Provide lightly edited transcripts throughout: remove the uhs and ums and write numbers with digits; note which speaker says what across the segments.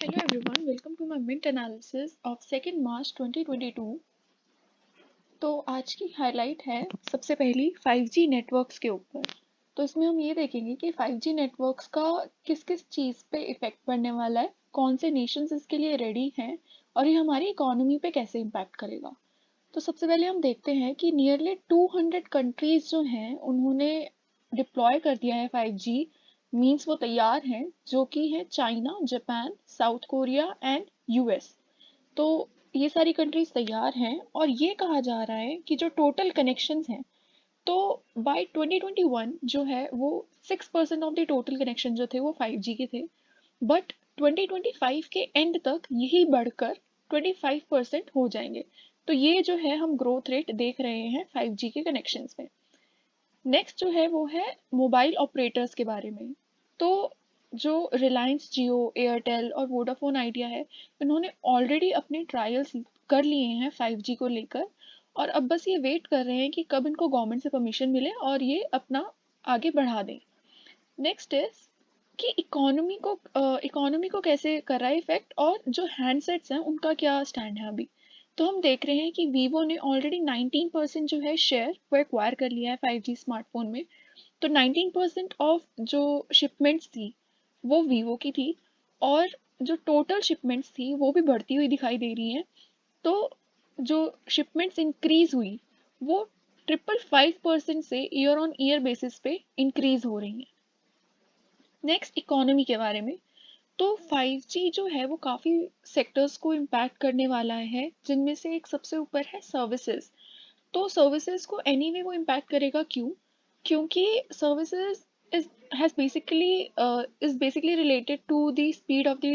Speaker 1: Hello everyone, welcome to my Mint analysis of 2nd March 2022। तो आज की highlight है सबसे पहली 5G नेटवर्क्स के ऊपर। तो इसमें हम ये देखेंगे कि 5G नेटवर्क्स का किस किस चीज़ पे इफेक्ट पड़ने वाला है, कौन से नेशंस इसके लिए रेडी हैं और ये हमारी इकोनॉमी पे कैसे इम्पैक्ट करेगा। तो सबसे पहले हम देखते हैं कि नियरली 200 कंट्रीज जो हैं उन्होंने डिप्लॉय कर दिया है 5G, मीन्स वो तैयार हैं, जो कि है China, Japan, south Korea and US. तो ये सारी कंट्रीज तैयार हैं और ये कहा जा रहा है कि जो टोटल कनेक्शंस हैं, तो बाय 2021 जो है वो 6% ऑफ द टोटल कनेक्शन जो थे वो 5G के थे, बट 2025 के एंड तक यही बढ़कर 25% हो जाएंगे। तो ये जो है हम ग्रोथ रेट देख रहे हैं 5G के कनेक्शंस में। नेक्स्ट जो है वो है मोबाइल ऑपरेटर्स के बारे में। तो जो रिलायंस जियो, एयरटेल और वोडाफोन आइडिया है, इन्होंने ऑलरेडी अपने ट्रायल्स कर लिए हैं 5G को लेकर और अब बस ये वेट कर रहे हैं कि कब इनको गवर्नमेंट से परमिशन मिले और ये अपना आगे बढ़ा दें। नेक्स्ट इज कि इकोनॉमी को कैसे कर रहा है इफेक्ट और जो हैंडसेट्स हैं उनका क्या स्टैंड है अभी। तो हम देख रहे हैं कि वीवो ने ऑलरेडी 19% जो है शेयर वो एक्वायर कर लिया है 5G स्मार्टफोन में। तो 19% ऑफ जो शिपमेंट्स थी वो वीवो की थी और जो टोटल शिपमेंट्स थी वो भी बढ़ती हुई दिखाई दे रही हैं। तो जो शिपमेंट्स इंक्रीज हुई वो 555% से ईयर ऑन ईयर बेसिस पे इंक्रीज हो रही हैं। नेक्स्ट इकोनॉमी के बारे में। तो 5G जो है वो काफ़ी सेक्टर्स को इम्पैक्ट करने वाला है, जिनमें से एक सबसे ऊपर है सर्विसेज। तो सर्विसेज को एनीवे वो इम्पैक्ट करेगा, क्यों? क्योंकि services is has basically is basically related to the speed of the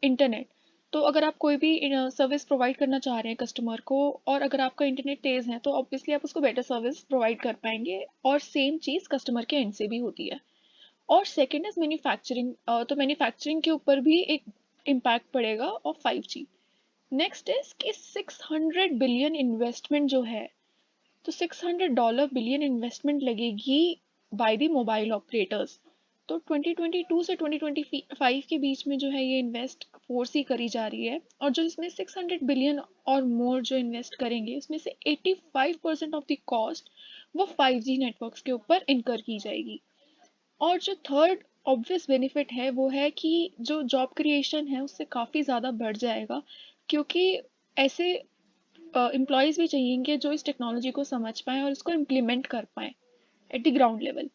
Speaker 1: internet. तो अगर आप कोई भी सर्विस प्रोवाइड करना चाह रहे हैं कस्टमर को और अगर आपका इंटरनेट तेज़ है तो ऑब्वियसली आप उसको बेटर सर्विस प्रोवाइड कर पाएंगे और सेम चीज़ कस्टमर के एंड से भी होती है। और सेकेंड इज मैन्युफैक्चरिंग। तो मैन्युफैक्चरिंग के ऊपर भी एक इम्पैक्ट पड़ेगा ऑफ 5G। नेक्स्ट इज कि 600 बिलियन इन्वेस्टमेंट जो है, तो $600 बिलियन इन्वेस्टमेंट लगेगी बाय द मोबाइल ऑपरेटर्स। तो 2022 से 2025 के बीच में जो है ये इन्वेस्ट फोर्स ही करी जा रही है और जो इसमें 600 बिलियन और मोर जो इन्वेस्ट करेंगे उसमें से 85% ऑफ द कॉस्ट वो 5G नेटवर्क्स के ऊपर इनकर की जाएगी। और जो थर्ड ऑब्वियस बेनिफिट है वो है कि जो जॉब क्रिएशन है उससे काफ़ी ज़्यादा बढ़ जाएगा, क्योंकि ऐसे एम्प्लॉयज़ भी चाहिएंगे जो इस टेक्नोलॉजी को समझ पाएँ और इसको इम्प्लीमेंट कर पाएँ एट द ग्राउंड लेवल।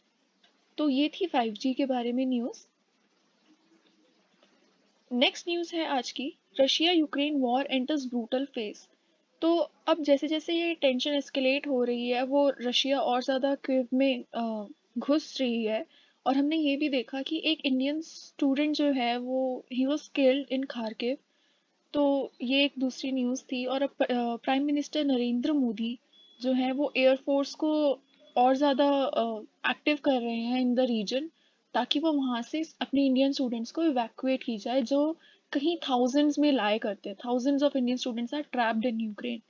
Speaker 1: तो ये थी 5G के बारे में न्यूज़। नेक्स्ट न्यूज़ है आज की, Russia Ukraine war enters brutal phase. तो अब जैसे जैसे ये टेंशन एस्केलेट हो रही है वो रशिया और ज़्यादा कीव में घुस रही है। और हमने ये भी देखा कि एक इंडियन स्टूडेंट जो है वो he was killed in Kharkiv. तो ये एक दूसरी न्यूज़ थी। और अब प्राइम मिनिस्टर नरेंद्र मोदी जो है वो एयरफोर्स को और ज़्यादा एक्टिव कर रहे हैं इन द रीजन, ताकि वो वहाँ से अपने इंडियन स्टूडेंट्स को इवैक्यूएट की जाए जो कहीं थाउजेंड्स में लाए करते हैं। Thousands of Indian students are trapped in Ukraine.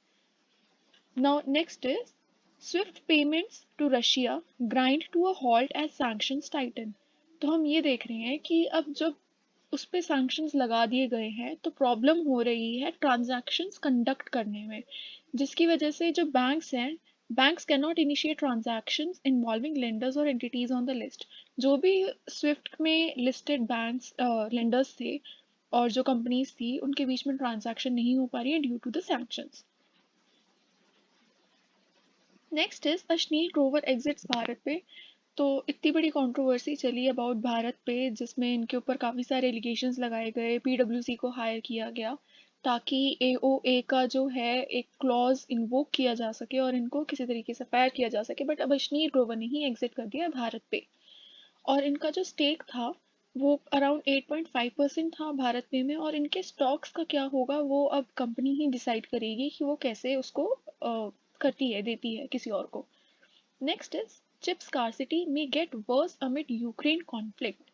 Speaker 1: Now next is SWIFT payments to Russia grind to a halt as sanctions tighten. तो हम ये देख रहे हैं कि अब जब उस पे सैंक्शंस लगा दिए गए हैं तो प्रॉब्लम हो रही है ट्रांजैक्शंस कंडक्ट करने में, जिसकी वजह से जो बैंक्स हैं, banks can not initiate transactions involving lenders और एंटिटीज ऑन द लिस्ट। जो भी स्विफ्ट में लिस्टेड बैंक्स लेंडर्स थे और जो कंपनीज थी उनके बीच में ट्रांजैक्शन नहीं हो पा रही है due to the sanctions. Next is Ashneer Grover exits BharatPe. तो इतनी बड़ी कंट्रोवर्सी चली अबाउट भारत पे, जिसमें इनके ऊपर काफ़ी सारे एलिगेशंस लगाए गए, पीडब्ल्यूसी को हायर किया गया ताकि एओए का जो है एक क्लॉज इन्वोक किया जा सके और इनको किसी तरीके से फायर किया जा सके। बट अब अश्नीर ग्रोवर ने ही एग्जिट कर दिया भारत पे और इनका जो स्टेक था वो अराउंड 8.5% था भारत पे में। और इनके स्टॉक्स का क्या होगा वो अब कंपनी ही डिसाइड करेगी कि वो कैसे उसको करती है, देती है किसी और को। नेक्स्ट इज चिप स्कार्सिटी में get worse amid Ukraine conflict.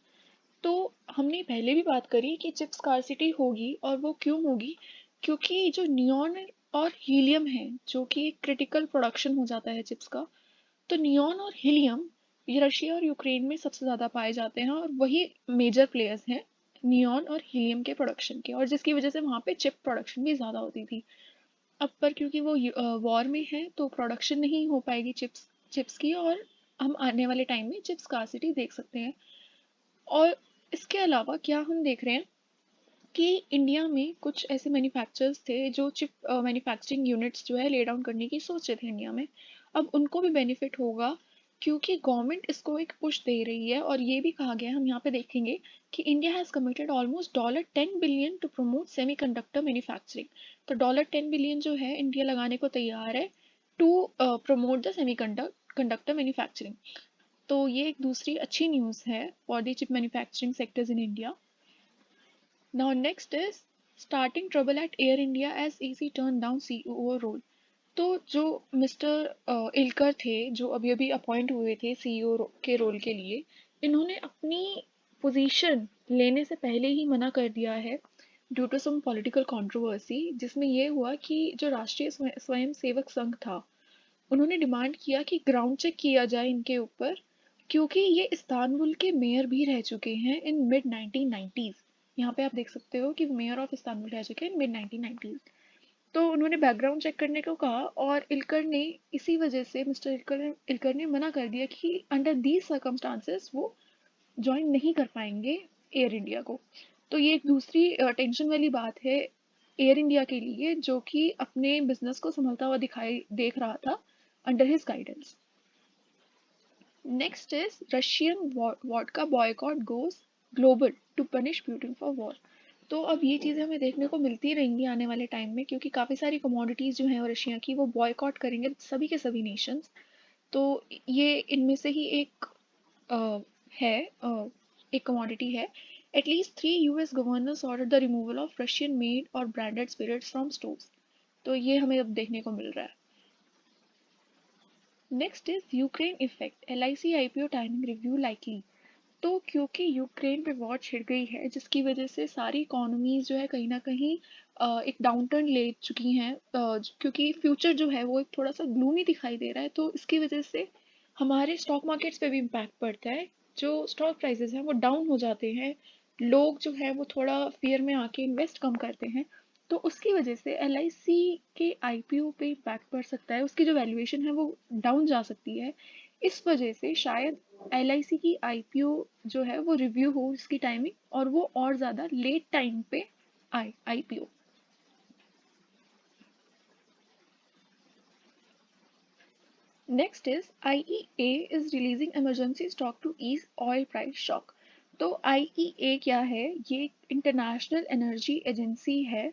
Speaker 1: तो हमने पहले भी बात करी कि चिप स्कार्सिटी होगी और वो क्यों होगी, क्योंकि जो नियॉन और हीलियम है जो कि एक क्रिटिकल प्रोडक्शन हो जाता है चिप्स का, तो नियॉन और हीलियम ये रशिया और यूक्रेन में सबसे ज़्यादा पाए जाते हैं और वही मेजर प्लेयर्स हैं नियॉन और हीलियम के प्रोडक्शन के, और जिसकी वजह से वहाँ पे चिप प्रोडक्शन भी ज़्यादा होती थी। अब पर क्योंकि वो वॉर में है तो प्रोडक्शन नहीं हो पाएगी चिप्स की, और हम आने वाले टाइम में चिप स्कार्सिटी देख सकते हैं। और इसके अलावा क्या हम देख रहे हैं कि इंडिया में कुछ ऐसे मैन्युफैक्चरर्स थे जो चिप मैन्युफैक्चरिंग यूनिट्स जो है ले डाउन करने की सोच रहे थे इंडिया में। अब उनको भी बेनिफिट होगा क्योंकि गवर्नमेंट इसको एक पुश दे रही है, और ये भी कहा गया है, हम यहाँ पे देखेंगे कि India has committed almost $10 billion to promote semiconductor manufacturing. तो $10 बिलियन जो है इंडिया लगाने को तैयार है to promote the semiconductor manufacturing. तो ये एक दूसरी अच्छी न्यूज़ है for the chip manufacturing sectors in India. Now next is starting trouble at Air India as EC turned down CEO role. तो जो मिस्टर इलकर थे, जो अभी अभी अपॉइंट हुए थे सीईओ के रोल के लिए, इन्होंने अपनी पोजीशन लेने से पहले ही मना कर दिया है due to some political controversy, जिसमें ये हुआ कि जो राष्ट्रीय स्वयं सेवक संघ था, उन्होंने डिमांड किया कि ग्राउंड चेक किया जाए इनके ऊपर, क्योंकि ये इस्तांबुल के मेयर भी रह चुके हैं इन मिड 1990s। यहाँ पे आप देख सकते हो कि मेयर ऑफ इस्तांबुल रह चुके हैं इन मिड 1990s। तो उन्होंने बैकग्राउंड चेक करने को कहा, और इलकर ने इसी वजह से मिस्टर इलकर ने मना कर दिया कि अंडर दीज सर्कमस्टांसेस वो ज्वाइन नहीं कर पाएंगे एयर इंडिया को। तो ये एक दूसरी टेंशन वाली बात है एयर इंडिया के लिए, जो कि अपने बिजनेस को संभलता हुआ दिखाई देख रहा था under his guidance. Next is Russian vodka boycott goes global to punish Putin for war. तो अब ये चीज़ें हमें देखने को मिलती रहेंगी आने वाले टाइम में, क्योंकि काफ़ी सारी कमोडिटीज़ जो हैं वो रशिया की वो बॉयकॉट करेंगे सभी के सभी नेशंस। तो ये इनमें से ही एक है, एक कमोडिटी है। At least 3 US governors order the removal of Russian made और ब्रांडेड स्पिरिट्स फ्रॉम स्टोर्स। तो ये हमें अब देखने को मिल रहा है। Next is Ukraine effect, LIC IPO timing review likely. तो क्योंकि यूक्रेन पे वॉर छिड़ गई है, जिसकी वजह से सारी इकोनॉमीज जो है कहीं ना कहीं एक डाउन टर्न ले चुकी हैं, क्योंकि फ्यूचर जो है वो एक थोड़ा सा ग्लूमी दिखाई दे रहा है, तो इसकी वजह से हमारे स्टॉक मार्केट्स पे भी इम्पैक्ट पड़ता है। जो स्टॉक प्राइसेस हैं वो डाउन हो जाते हैं, लोग जो है वो थोड़ा फियर में आके इन्वेस्ट कम करते हैं, तो उसकी वजह से LIC के IPO पे इम्पैक्ट पड़ सकता है, उसकी जो वैल्यूएशन है वो डाउन जा सकती है। इस वजह से शायद LIC की IPO जो है वो रिव्यू हो इसकी टाइमिंग, और वो और ज़्यादा लेट टाइम पे आए IPO। Next is IEA is releasing emergency stock to ease oil price shock. तो IEA क्या है? ये इंटरनेशनल एनर्जी एजेंसी है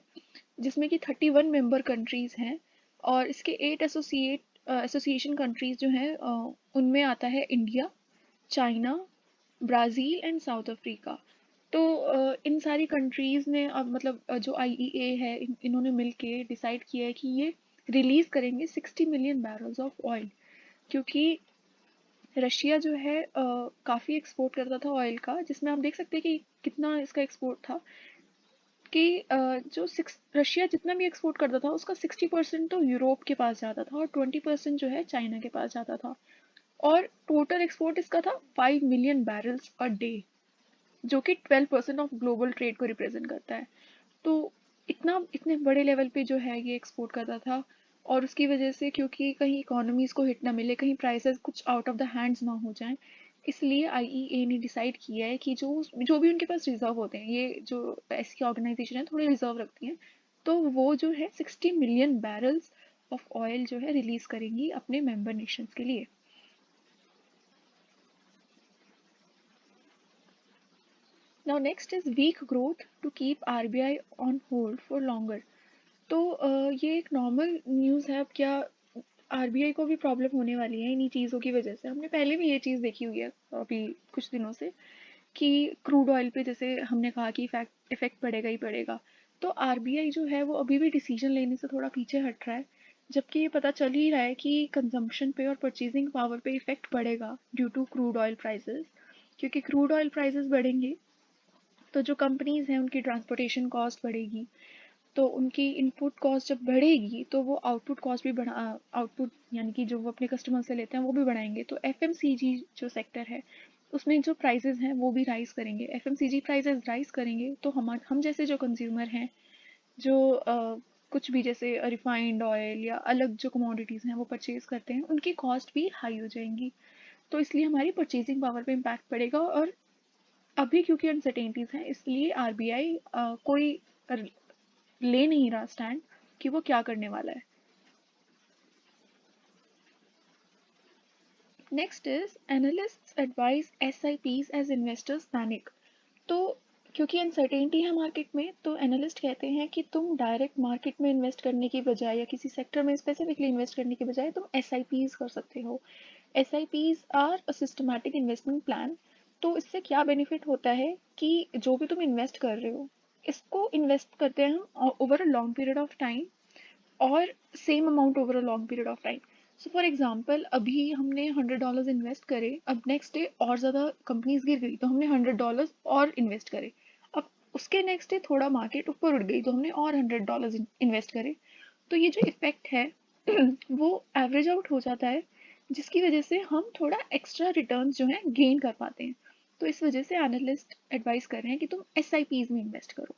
Speaker 1: जिसमें कि 31 मेंबर कंट्रीज हैं, और इसके 8 एसोसिएशन कंट्रीज जो हैं उनमें आता है India, China, Brazil and south Africa. तो इन सारी कंट्रीज़ ने अब मतलब जो IEA है इन्होंने मिल के डिसाइड किया है कि ये रिलीज़ करेंगे 60 मिलियन बैरल्स ऑफ ऑयल, क्योंकि रशिया जो है काफ़ी एक्सपोर्ट करता था ऑयल का, जिसमें आप देख सकते हैं कि कितना इसका एक्सपोर्ट था, कि जो रशिया जितना भी एक्सपोर्ट करता था उसका 60% तो यूरोप के पास जाता था, और 20% जो है चाइना के पास जाता था, और टोटल एक्सपोर्ट इसका था 5 मिलियन बैरल्स अ डे, जो कि 12% ऑफ ग्लोबल ट्रेड को रिप्रेजेंट करता है। तो इतने बड़े लेवल पे जो है ये एक्सपोर्ट करता था, और उसकी वजह से क्योंकि कहीं इकोनॉमीज को हिट ना मिले, कहीं प्राइसेस कुछ आउट ऑफ द हैंड्स ना हो जाएं, इसलिए IEA ने डिसाइड किया है कि जो जो भी उनके पास रिजर्व होते हैं, ये जो ऐसी ऑर्गेनाइजेशन है थोड़े रिजर्व रखती हैं, तो वो जो है 60 मिलियन बैरल्स ऑफ ऑयल जो है रिलीज करेंगी अपने मेंबर नेशंस के लिए। Now next is weak growth to keep RBI on hold for longer. तो ये एक नॉर्मल न्यूज़ है। अब क्या RBI को भी प्रॉब्लम होने वाली है इन्हीं चीज़ों की वजह से? हमने पहले भी ये चीज़ देखी हुई है अभी कुछ दिनों से, कि क्रूड ऑयल पे जैसे हमने कहा कि इफेक्ट पड़ेगा ही पड़ेगा, तो RBI जो है वो अभी भी डिसीजन लेने से थोड़ा पीछे हट रहा है, जबकि ये पता चल ही रहा है कि कंजम्पशन पे और परचेजिंग पावर पे इफेक्ट पड़ेगा due to crude oil prices, क्योंकि क्रूड ऑयल प्राइसेस बढ़ेंगे तो जो कंपनीज हैं उनकी ट्रांसपोर्टेशन कॉस्ट बढ़ेगी, तो उनकी इनपुट कॉस्ट जब बढ़ेगी तो वो आउटपुट कॉस्ट भी बढ़ा, आउटपुट यानी कि जो वो अपने कस्टमर से लेते हैं वो भी बढ़ाएंगे। तो FMCG जो सेक्टर है उसमें जो प्राइजेज हैं वो भी राइज करेंगे, एफएमसीजी प्राइजेज राइज करेंगे तो हम जैसे जो कंज्यूमर हैं, जो कुछ भी जैसे रिफाइंड ऑयल या अलग जो कमोडिटीज़ हैं वो परचेज करते हैं, उनकी कॉस्ट भी हाई हो जाएंगी। तो इसलिए हमारी परचेजिंग पावर पे इम्पैक्ट पड़ेगा। और अभी क्योंकि अनसर्टेनिटीज़ हैं, इसलिए आरबीआई कोई ले नहीं रहा स्टैंड कि वो क्या करने वाला है। Next is analysts advise SIPs as investors panic. तो क्योंकि अनसर्टेनिटी है मार्केट में, तो एनालिस्ट कहते हैं कि तुम डायरेक्ट मार्केट में इन्वेस्ट करने की बजाय या किसी सेक्टर में स्पेसिफिकली इन्वेस्ट करने की बजाय तुम एसआईपीज कर सकते हो। SIPs are a systematic investment plan. तो इससे क्या बेनिफिट होता है कि जो भी तुम इन्वेस्ट कर रहे हो, इसको इन्वेस्ट करते हैं हम over a long period of time, और same amount over a long period of time. So for example, अभी हमने $100 इन्वेस्ट करे, अब नेक्स्ट डे और ज़्यादा कंपनीज गिर गई तो हमने $100 और इन्वेस्ट करे। अब उसके नेक्स्ट डे थोड़ा मार्केट ऊपर उठ गई तो हमने और $100 इन्वेस्ट करे। तो ये जो इफेक्ट है वो एवरेज आउट हो जाता है, जिसकी वजह से हम थोड़ा एक्स्ट्रा रिटर्न जो है गेन कर पाते हैं। तो इस वजह से एनालिस्ट एडवाइस कर रहे हैं कि तुम एसआईपीज में इन्वेस्ट करो।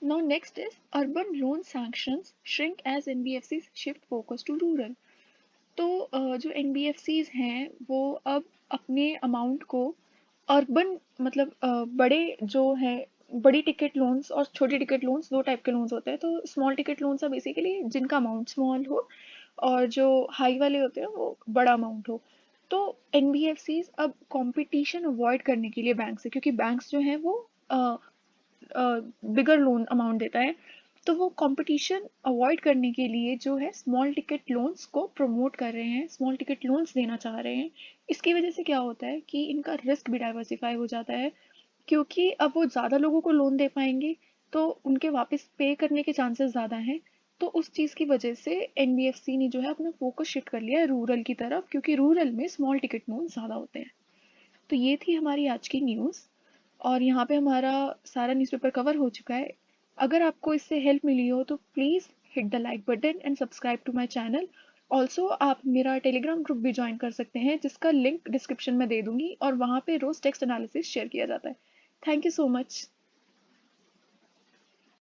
Speaker 1: Now next is urban loan sanctions shrink as NBFCs shift focus to rural। तो जो NBFCs हैं वो अब अपने अमाउंट को अर्बन, मतलब बड़े जो है, बड़ी टिकट लोन्स और छोटी टिकट लोन्स, दो टाइप के लोन्स होते हैं। तो स्मॉल टिकट लोन्स है बेसिकली जिनका अमाउंट स्मॉल हो, और जो हाई वाले होते हैं वो बड़ा अमाउंट हो। तो NBFCs अब कंपटीशन अवॉइड करने के लिए बैंक से, क्योंकि बैंक्स जो हैं वो बिगर लोन अमाउंट देता है, तो वो कंपटीशन अवॉइड करने के लिए जो है स्मॉल टिकट लोन्स को प्रमोट कर रहे हैं, स्मॉल टिकट लोन्स देना चाह रहे हैं। इसकी वजह से क्या होता है कि इनका रिस्क भी डाइवर्सिफाई हो जाता है, क्योंकि अब वो ज़्यादा लोगों को लोन दे पाएंगे तो उनके वापस पे करने के चांसेस ज़्यादा हैं। तो उस चीज़ की वजह से एनबीएफसी ने जो है अपना फोकस शिफ्ट कर लिया है रूरल की तरफ, क्योंकि रूरल में स्मॉल टिकट लोन ज़्यादा होते हैं। तो ये थी हमारी आज की न्यूज़, और यहाँ पे हमारा सारा न्यूज़पेपर कवर हो चुका है। अगर आपको इससे हेल्प मिली हो तो please hit the like button and subscribe to my channel. Also आप मेरा टेलीग्राम ग्रुप भी ज्वाइन कर सकते हैं, जिसका लिंक डिस्क्रिप्शन में दे दूंगी, और वहाँ पे रोज़ टेक्स्ट एनालिसिस शेयर किया जाता है। Thank you so much.